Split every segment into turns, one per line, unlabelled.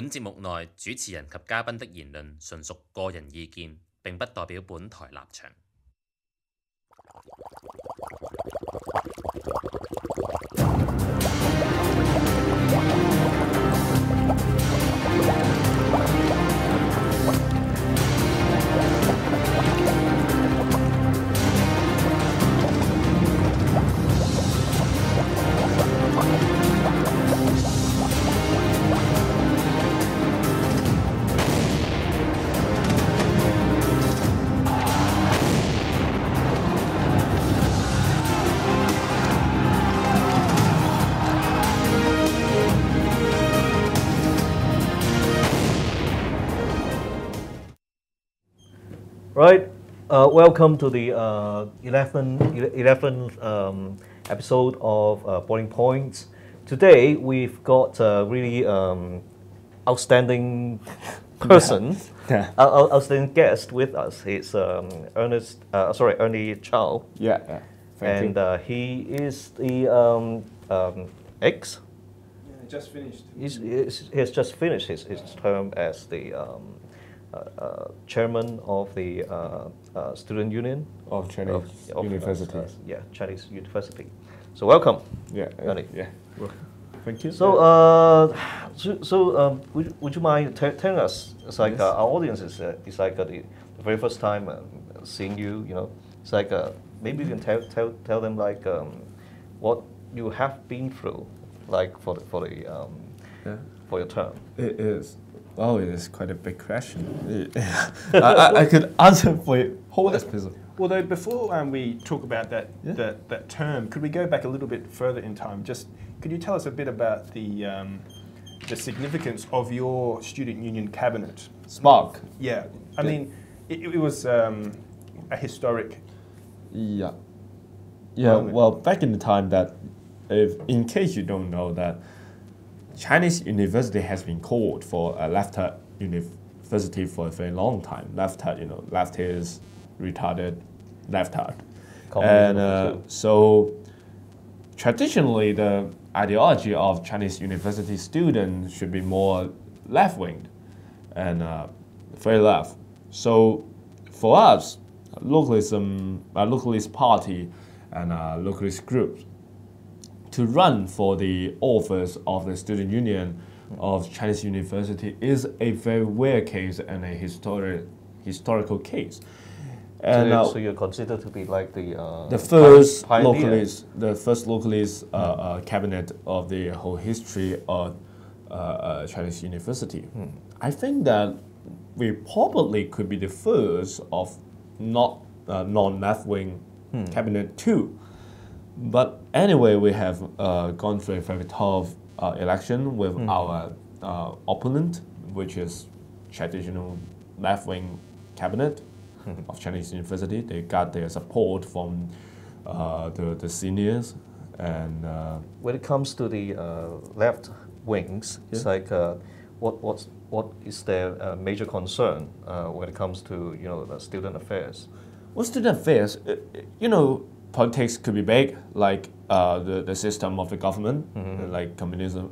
本節目內主持人及嘉賓的言論純屬個人意見，並不代表本台立場。
Right, welcome to the 11th episode of Boiling Points. Today we've got a really outstanding person, outstanding guest with us. It's Ernie Chow.
Yeah. Thank you.
And he is the ex.
Yeah, just finished.
He has just finished his term as the chairman of the student union
of Chinese University.
Chinese University. So welcome.
Yeah,
Ernie.
Yeah. Thank you.
So, would you mind telling us? It's like our audience is like the very first time seeing you. You know, it's like maybe you can tell them like what you have been through, like for your term.
It is. Oh, it is quite a big question. I could answer for a whole episode.
Although before we talk about that term, could we go back a little bit further in time? Just could you tell us a bit about the significance of your student union cabinet?
Spark.
Yeah, I mean, it was a historic.
Yeah.
moment.
Well, back in the time that, in case you don't know that, Chinese university has been called for a leftist university for a very long time. Leftist, retarded, leftist. And so traditionally the ideology of Chinese university students should be more left-winged and very left. So for us, localist party and localist groups, to run for the office of the student union of Chinese university is a very rare case and a historical case. And
so you're considered to be like
the first
pioneer.
localist cabinet of the whole history of Chinese university. I think that we probably could be the first of not non-left-wing cabinet too. But anyway, we have gone through a very tough election with our opponent, which is traditional left-wing cabinet of Chinese University. They got their support from the seniors. And
when it comes to the left wings, it's like what is their major concern when it comes to the student affairs?
Well, student affairs, politics could be big, like the system of the government, like communism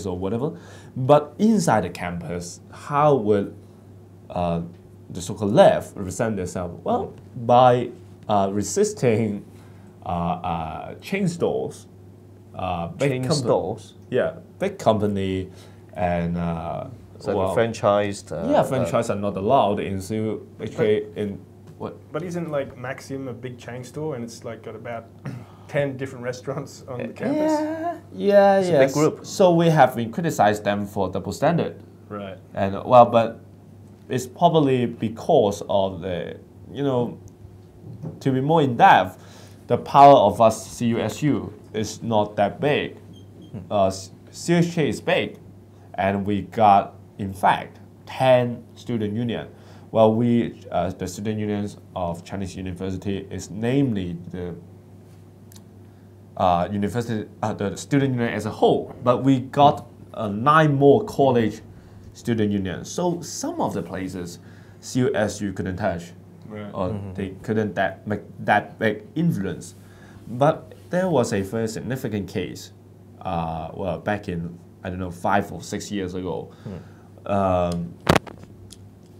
or whatever. But inside the campus, how would the so-called left represent themselves? Well, by resisting chain stores, big
stores.
Yeah, big company and
franchised.
Franchise are not allowed in CUHK in. What?
But isn't like Maxim a big chain store and it's like got about 10 different restaurants on the campus?
Yeah,
it's a big group.
So we have been criticized them for double standard.
Right.
And but it's probably because of the, to be more in depth, the power of us CUSU is not that big. CUHK is big, and we got, in fact, 10 student unions. Well, the student unions of Chinese University is namely the the student union as a whole, but we got 9 more college student unions. So some of the places CUSU couldn't touch, or they couldn't make that big influence. But there was a very significant case, back in, I don't know, 5 or 6 years ago,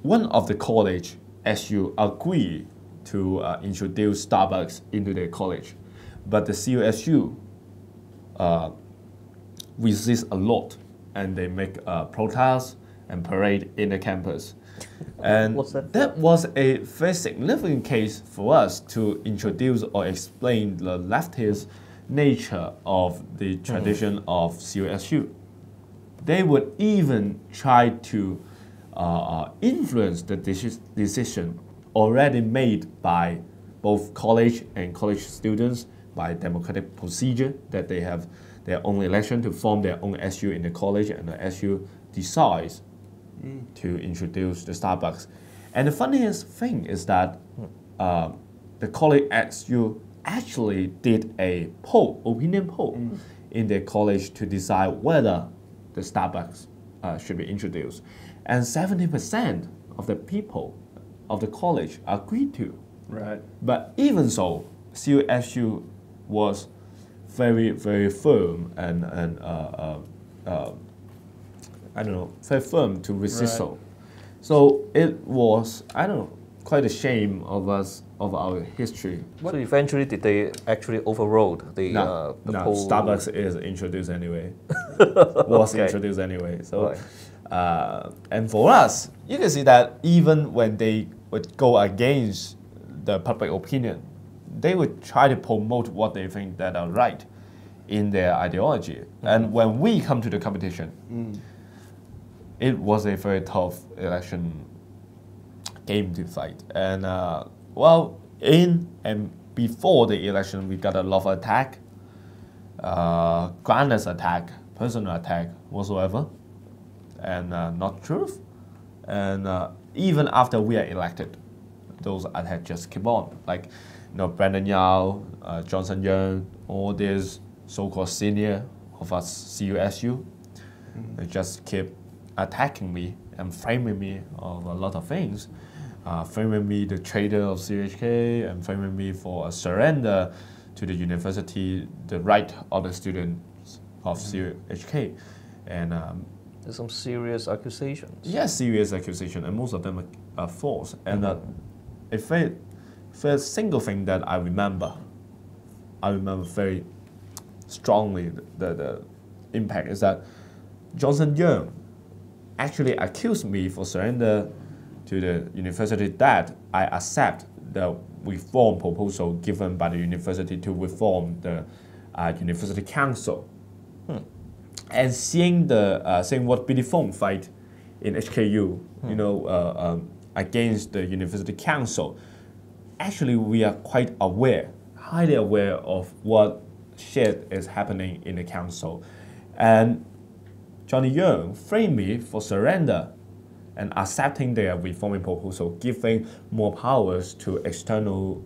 one of the college SU agreed to introduce Starbucks into their college, but the CUHK resist a lot, and they make protests and parade in the campus. And
What's that?
that was a very significant case for us to introduce or explain the leftist nature of the tradition of CUHK. They would even try to influence the decision already made by both college and college students by democratic procedure, that they have their own election to form their own SU in the college, and the SU decides to introduce the Starbucks. And the funniest thing is that the college SU actually did a poll, opinion poll, in their college to decide whether the Starbucks should be introduced. And 70% of the people of the college agreed to.
Right.
But even so, CUHK was very, very firm and I don't know, very firm to resist.
Right.
So it was, I don't know, quite a shame of us, of our history.
So eventually, did they actually overrode the
No,
poll?
Starbucks is introduced anyway. Was
Okay.
introduced anyway. So,
Right.
and for us, you can see that even when they would go against the public opinion, they would try to promote what they think that are right in their ideology. And when we come to the competition, it was a very tough election game to fight. And well, in and before the election, we got a lot of attack, groundless attack, personal attack whatsoever, and not truth. And even after we are elected, those attacks just keep on. Like, Brandon Yao, Johnson Young, all these so-called senior of us CUHK, they just keep attacking me and framing me of a lot of things. Framing me the traitor of CUHK, and framing me for a surrender to the university, the right of the students of CUHK. And
There's some serious accusations.
yes, serious accusation, and most of them are false. And a very single thing that I remember very strongly the impact is that Johnson Young actually accused me for surrender to the university that I accept the reform proposal given by the university to reform the university council. And seeing what Billy Fong fight in HKU, against the university council, actually we are quite aware, highly aware of what shit is happening in the council. And Johnny Young framed me for surrender and accepting their reforming proposal, giving more powers to external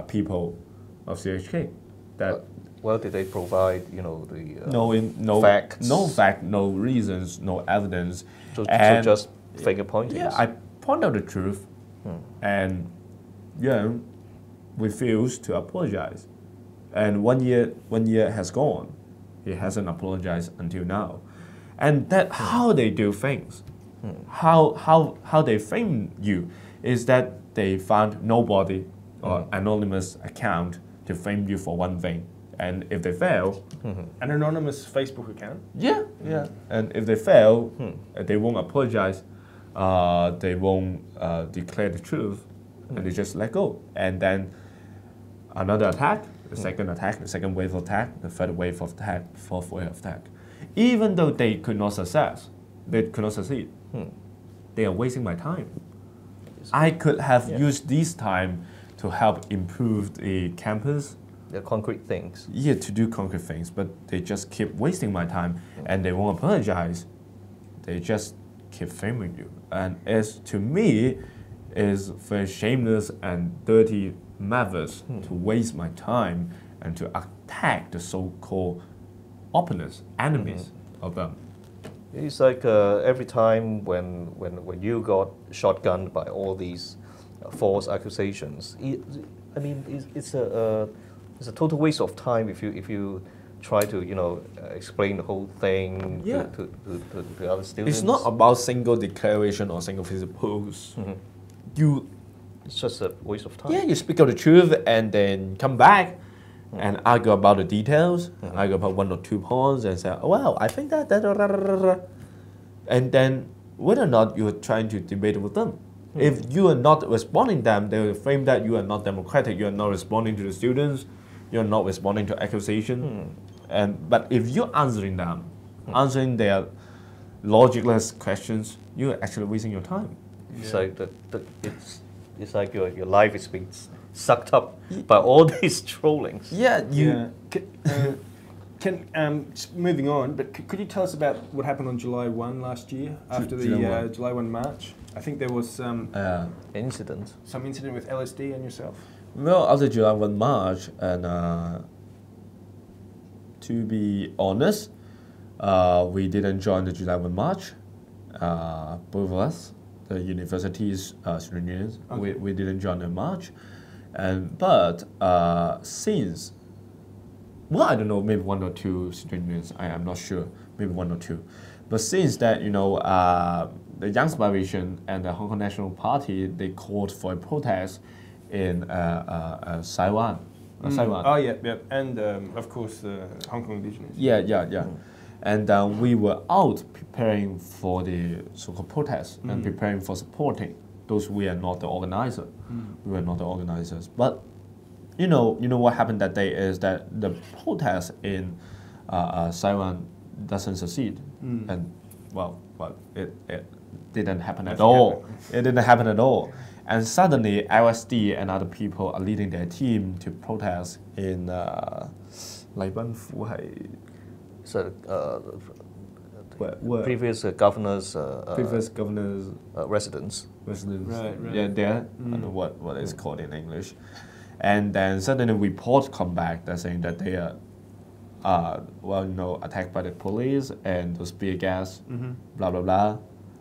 people of CUHK. That
Well, did they provide, the
no
facts?
no fact, no reasons, no evidence.
So
And
just finger pointing.
yeah, I point out the truth, and Young refused to apologize. And 1 year has gone, he hasn't apologized until now. And that how they do things, how they frame you, is that they found nobody or anonymous account to frame you for one thing. And if they fail,
An anonymous Facebook account.
yeah. And if they fail, they won't apologize, they won't declare the truth, and they just let go. And then another attack, the second attack, the second wave of attack, the third wave of attack, the fourth wave of attack. Even though they could not succeed, they are wasting my time. I could have used this time to help improve the campus.
The concrete things.
Yeah, to do concrete things, but they just keep wasting my time, and they won't apologize. They just keep framing you, and to me, is very shameless and dirty methods to waste my time and to attack the so-called opponents, enemies of them.
It's like every time when you got shotgunned by all these false accusations, it's a total waste of time if you try to explain the whole thing
Yeah.
to other students.
It's not about single declaration or single principles.
It's just a waste of time.
Yeah, you speak of the truth and then come back and argue about the details, argue about 1 or 2 points and say, oh, well, I think that. And then whether or not you're trying to debate with them. If you are not responding them, they will frame that you are not democratic, you are not responding to the students, you're not responding to accusation. But if you're answering them, answering their logicless questions, you're actually wasting your time.
It's like it's like your life is being sucked up by all these trollings.
Yeah, you.
Moving on, but could you tell us about what happened on July 1 last year after the July 1 march? I think there was some
Incident.
incident with LSD and yourself.
Well, after July 1 March, and to be honest, we didn't join the July 1 March. Both of us, the university's student unions, we didn't join the march. But since, well, I don't know, maybe 1 or 2 student unions, I'm not sure, maybe 1 or 2. But since that, the Young Inspiration and the Hong Kong National Party, they called for a protest in Taiwan. Taiwan.
Oh, yeah. And of course, the Hong Kong indigenous.
Yeah. And we were out preparing for the so-called protest and preparing for supporting those we are not the organizer. We were not the organizers. But you know what happened that day is that the protest in Taiwan doesn't succeed, and well, it didn't happen at all. It didn't happen at all. And suddenly, LSD and other people are leading their team to protest in Lai Ban Fu係
So
where
previous governors'
previous governors
residents.
Right.
Yeah, there. I don't know what it's called in English. And then suddenly reports come back that saying that they are attacked by the police and those spear gas, blah blah blah,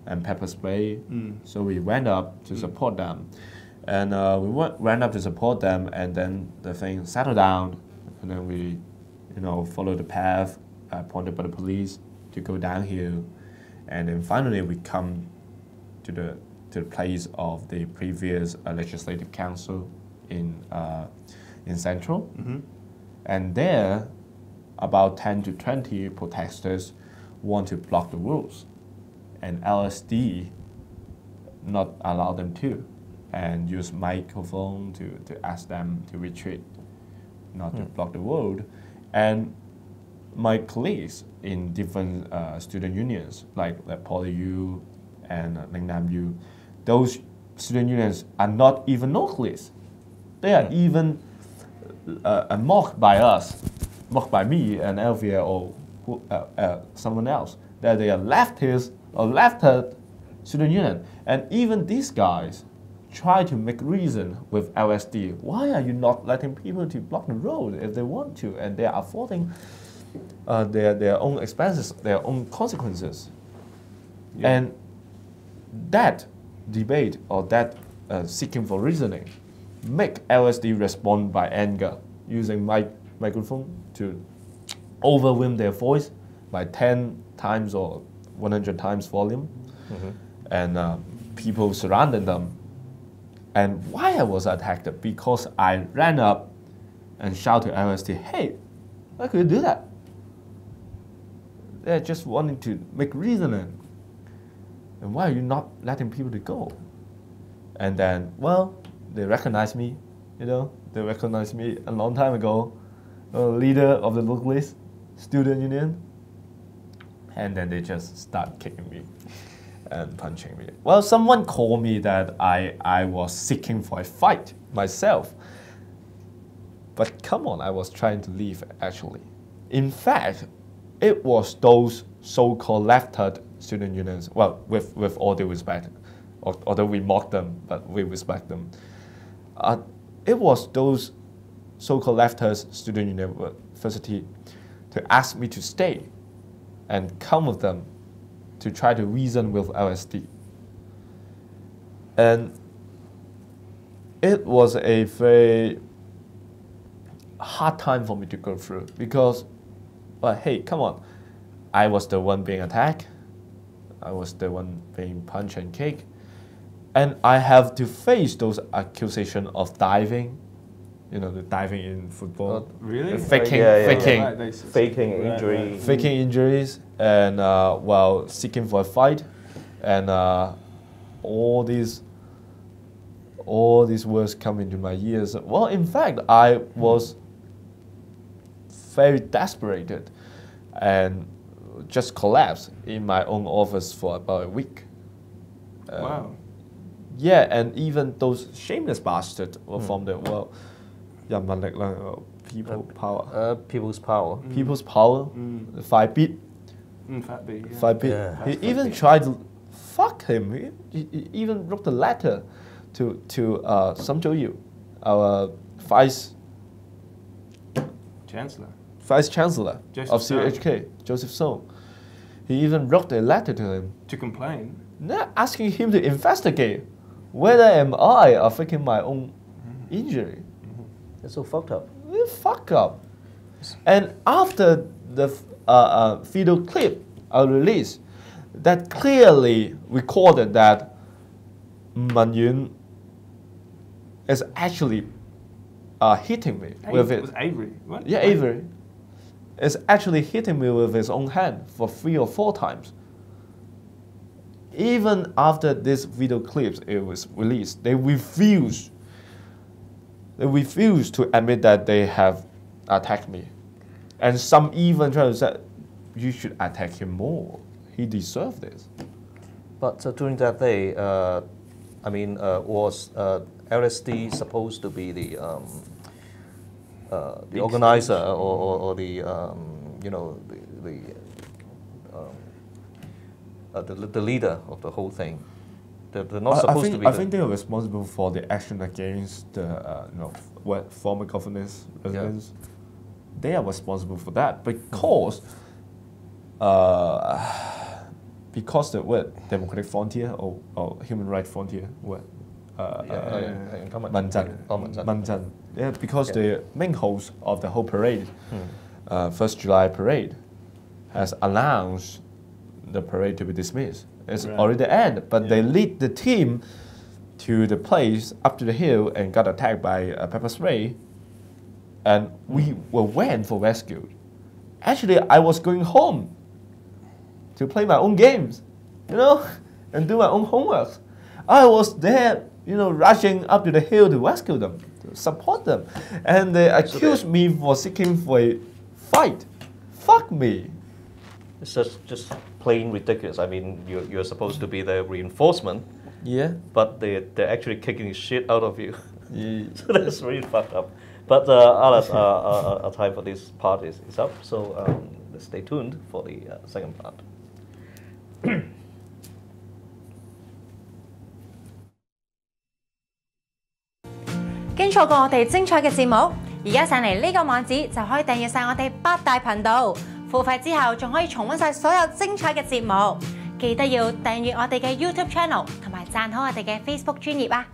and pepper spray. So we went up to support them, and we ran up to support them, and then the thing settled down, and then we, followed the path pointed by the police to go downhill, and then finally we come to the place of the previous legislative council in Central, and there about 10 to 20 protesters want to block the rules, and LSD not allow them to, and use microphone to ask them to retreat, not to block the road. And my colleagues in different student unions, like PolyU and Lingnam U, those student unions are not even localists. They are even mocked by us, mocked by me and Elvia or someone else, that they are leftist or leftist student union. And even these guys try to make reason with LSD. Why are you not letting people to block the road if they want to, and they are affording their own expenses, their own consequences? Yeah. And that debate or that seeking for reasoning make LSD respond by anger, using microphone to overwhelm their voice by 10 times or 100 times volume, and people surrounded them. And why I was attacked? Because I ran up and shouted to LSD, "Hey, why could you do that? They're just wanting to make reasoning. And why are you not letting people to go?" And then, well, they recognized me, they recognized me a long time ago, leader of the localist student union. And then they just start kicking me and punching me. Well, someone called me that I was seeking for a fight myself. But come on, I was trying to leave actually. In fact, it was those so-called leftist student unions, well, with all due respect, although we mock them, but we respect them. It was those so-called leftist student university to ask me to stay and come with them to try to reason with LSD. And it was a very hard time for me to go through, because But hey, come on, I was the one being attacked. I was the one being punched and kicked. And I have to face those accusations of diving. You know, the diving in football.
Really?
Faking
injury.
Faking injuries and while seeking for a fight. And all these words come into my ears. Well, in fact, I was very desperate and just collapsed in my own office for about a week.
Wow.
Yeah, and even those shameless bastards from the people power.
People's power.
People's power. 5 bit.
5 bit. Yeah.
5 bit.
Yeah.
He even tried to fuck him. He even wrote a letter to Sum Zhou, our vice chancellor of CUHK, Joseph Song. He even wrote a letter to him
To complain.
asking him to investigate whether am I faking my own injury.
It's so fucked up.
Fuck up. And after the video clip I released, that clearly recorded that Man Yun is actually hitting me with it.
Was Avery? What?
Yeah, Avery is actually hitting me with his own hand for 3 or 4 times. Even after this video clips it was released, they refused to admit that they have attacked me. And some even try to say, you should attack him more. He deserved this.
But during that day, was LSD supposed to be the organizer or the the leader of the whole thing? They're not supposed to be.
I think they are responsible for the action against the former governor's residents.
Yeah.
They are responsible for that because the word democratic frontier or human rights frontier word. Manzan. Yeah, because the main host of the whole parade, 1st July parade, has announced the parade to be dismissed. It's already the end, but they lead the team to the place up to the hill and got attacked by a pepper spray, and we went for rescue. Actually, I was going home to play my own games, and do my own homework. I was there, rushing up to the hill to rescue them, to support them, and they accused me for seeking for a fight. Fuck me.
It's just plain ridiculous. I mean, you're supposed to be the reinforcement.
Yeah.
But they're actually kicking the shit out of you.
Yeah.
So that's really fucked up. But alas, our time for this part is up. So stay tuned for the second part.
經錯過我哋精彩嘅節目，而家上嚟呢個網址就可以訂閱晒我哋8大頻道，付費之後仲可以重溫晒所有精彩嘅節目。記得要訂閱我哋嘅 YouTube channel 同埋讚好我哋嘅 Facebook 專頁啊！